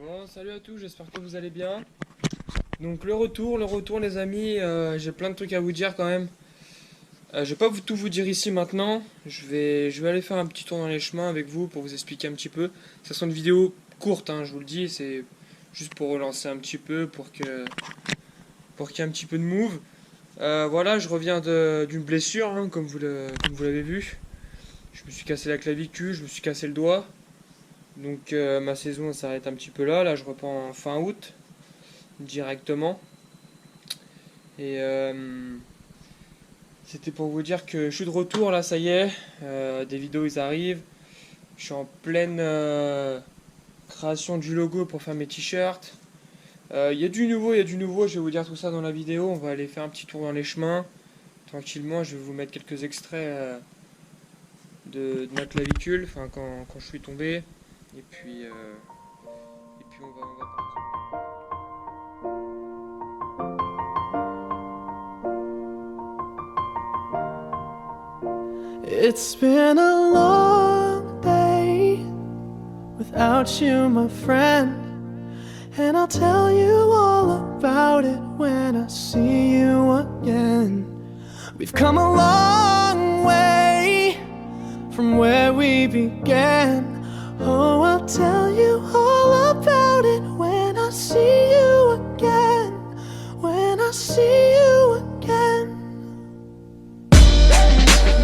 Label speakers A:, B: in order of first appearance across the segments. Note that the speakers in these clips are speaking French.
A: Bon, salut à tous, j'espère que vous allez bien. Donc le retour les amis, j'ai plein de trucs à vous dire quand même. Je vais pas tout vous dire ici maintenant, je vais aller faire un petit tour dans les chemins avec vous pour vous expliquer un petit peu. Ça sera une vidéo courte, hein, je vous le dis, c'est juste pour relancer un petit peu, pour qu'il y ait un petit peu de move. Voilà, je reviens d'une blessure, hein, comme vous l'avez vu. Je me suis cassé la clavicule, je me suis cassé le doigt. Donc ma saison s'arrête un petit peu là. Là, je reprends en fin août directement. Et c'était pour vous dire que je suis de retour là, ça y est. Des vidéos ils arrivent. Je suis en pleine création du logo pour faire mes t-shirts. Il y a du nouveau, je vais vous dire tout ça dans la vidéo. On va aller faire un petit tour dans les chemins. Tranquillement, je vais vous mettre quelques extraits de ma clavicule, enfin quand je suis tombé. Et puis on va partir.
B: It's been a long day without you, my friend, and I'll tell you all about it when I see you again. We've come a long way from where we began. Oh, I'll tell you all about it when I see you again. When I see you again.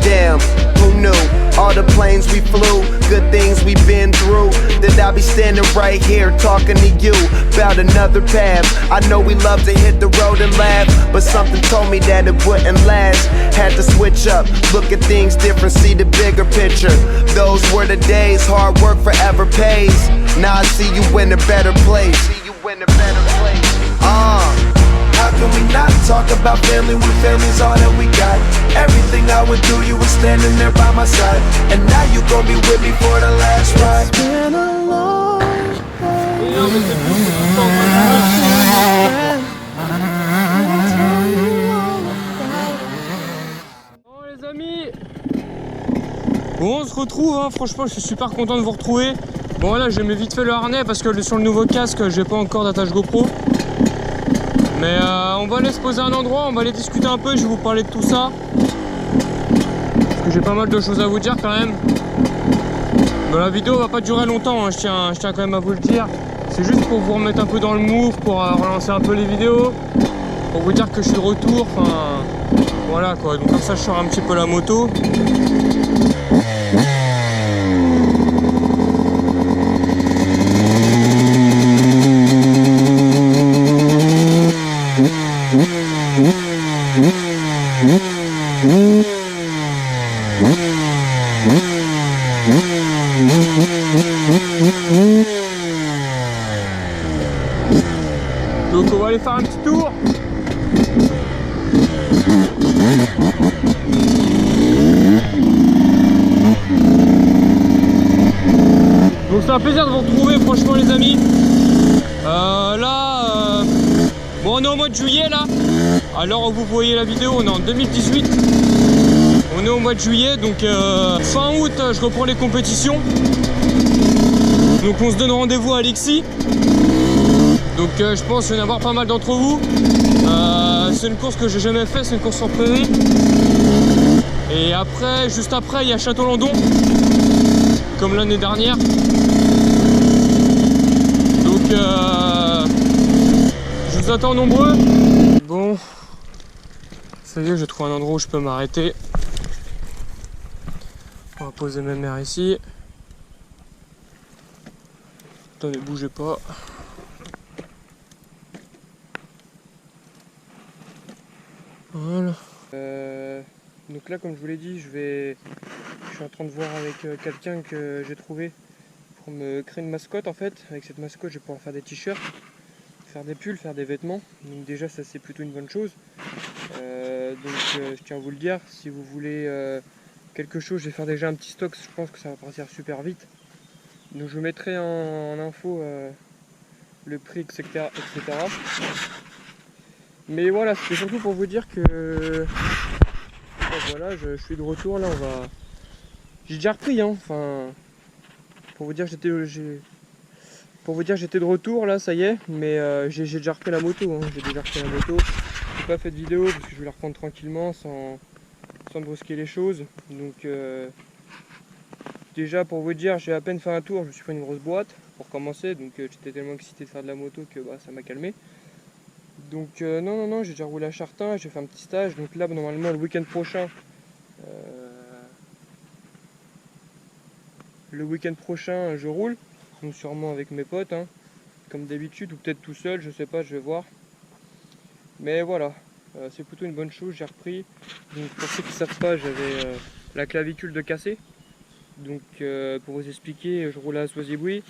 C: Damn, who knew? All the planes we flew, good things we've been through. That I'll be standing right here talking to you about another path. I know we love to hit the road and laugh, but something told me that it wouldn't last. Had to switch up, look at things different, see the bigger picture. Those were the days, hard work forever pays. Now I see you in a better place. How can we not talk about family when family's all that we got? Everything I would do, you were standing there by my side. And now you gon' be with me for the last ride.
B: It's been a long
A: Bon les amis, bon on se retrouve, hein. Franchement je suis super content de vous retrouver. Bon voilà, je mets vite fait le harnais parce que sur le nouveau casque j'ai pas encore d'attache GoPro. Mais on va aller se poser à un endroit, on va aller discuter un peu, je vais vous parler de tout ça. Parce que j'ai pas mal de choses à vous dire quand même. Mais la vidéo va pas durer longtemps, hein, je tiens quand même à vous le dire. C'est juste pour vous remettre un peu dans le move, pour relancer un peu les vidéos. Pour vous dire que je suis de retour, enfin voilà quoi. Donc comme ça je sors un petit peu la moto. Donc on va aller faire un petit tour. Donc c'est un plaisir de vous retrouver franchement les amis. Bon on est au mois de juillet là. Alors vous voyez la vidéo, on est en 2018. On est au mois de juillet, donc fin août je reprends les compétitions. Donc on se donne rendez-vous à Alexis. Donc je pense qu'il va y en avoir pas mal d'entre vous. C'est une course que j'ai jamais fait, c'est une course en prairie. Et après, juste après, il y a Château-Landon, comme l'année dernière. Donc je vous attends nombreux. Bon, ça y est, j'ai trouvé un endroit où je peux m'arrêter. On va poser ma mère ici. Attendez, bougez pas. Voilà. Donc là, comme je vous l'ai dit, je suis en train de voir avec quelqu'un que j'ai trouvé pour me créer une mascotte en fait. Avec cette mascotte, je vais pouvoir faire des t-shirts, faire des pulls, faire des vêtements. Donc déjà, ça c'est plutôt une bonne chose. Je tiens à vous le dire, si vous voulez quelque chose, je vais faire déjà un petit stock. Je pense que ça va partir super vite. Donc je vous mettrai en info le prix, etc. Mais voilà, c'était surtout pour vous dire que voilà, je suis de retour là. J'ai déjà repris, hein. Enfin, pour vous dire, pour vous dire, j'étais de retour là, ça y est, mais j'ai déjà repris la moto. Hein. J'ai déjà repris la moto. J'ai pas fait de vidéo parce que je voulais la reprendre tranquillement sans brusquer les choses. Donc déjà pour vous dire, j'ai à peine fait un tour, je me suis fait une grosse boîte pour commencer. Donc j'étais tellement excité de faire de la moto que bah, ça m'a calmé. Donc non, j'ai déjà roulé à Chartin, j'ai fait un petit stage. Donc là, normalement, le week-end prochain, je roule. Donc sûrement avec mes potes, hein, comme d'habitude, ou peut-être tout seul, je sais pas, je vais voir. Mais voilà, c'est plutôt une bonne chose, j'ai repris. Donc pour ceux qui ne savent pas, j'avais la clavicule de cassé. Donc pour vous expliquer, je roulais à Soisy-Bouy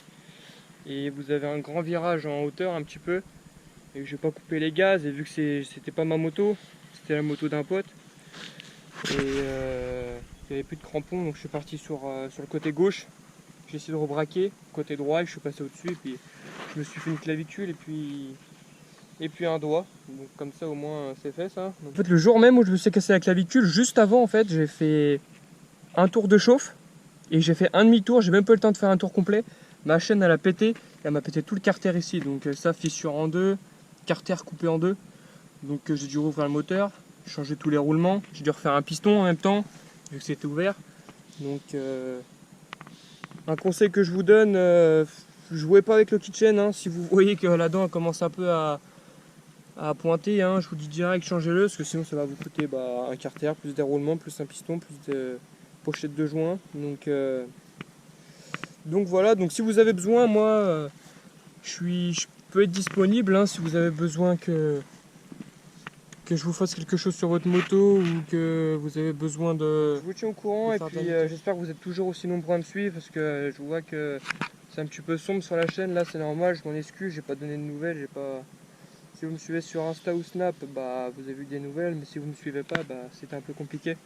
A: et vous avez un grand virage en hauteur un petit peu. Et j'ai pas coupé les gaz, et vu que c'était pas ma moto, c'était la moto d'un pote. Et il n'y avait plus de crampons, donc je suis parti sur le côté gauche. J'ai essayé de rebraquer, côté droit, et je suis passé au-dessus, et puis je me suis fait une clavicule et puis un doigt. Donc comme ça au moins c'est fait ça. Donc, en fait le jour même où je me suis cassé la clavicule, juste avant en fait, j'ai fait un tour de chauffe et j'ai fait un demi-tour, j'ai même pas eu le temps de faire un tour complet. Ma chaîne elle a pété, et elle m'a pété tout le carter ici, donc ça fissure en deux, carter coupé en deux. Donc j'ai dû rouvrir le moteur, changer tous les roulements, j'ai dû refaire un piston en même temps, vu que c'était ouvert. Donc un conseil que je vous donne, jouez pas avec le kitchen, hein. Si vous voyez que la dent commence un peu à pointer, hein, je vous dis direct changez-le, parce que sinon ça va vous coûter un carter, plus des roulements, plus un piston, plus de pochettes de joints. Donc voilà, donc si vous avez besoin, moi je peux être disponible, hein, si vous avez besoin que je vous fasse quelque chose sur votre moto ou que vous avez besoin de... Je vous tiens au courant et puis j'espère que vous êtes toujours aussi nombreux à me suivre parce que je vois que c'est un petit peu sombre sur la chaîne, là c'est normal, je m'en excuse, j'ai pas donné de nouvelles, Si vous me suivez sur Insta ou Snap, bah vous avez vu des nouvelles, mais si vous me suivez pas, bah c'était un peu compliqué.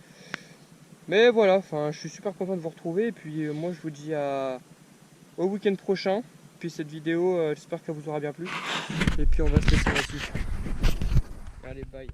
A: Mais voilà, je suis super content de vous retrouver et puis moi je vous dis au week-end prochain. Puis cette vidéo, j'espère qu'elle vous aura bien plu. Et puis on va se laisser là-dessus. Allez, bye.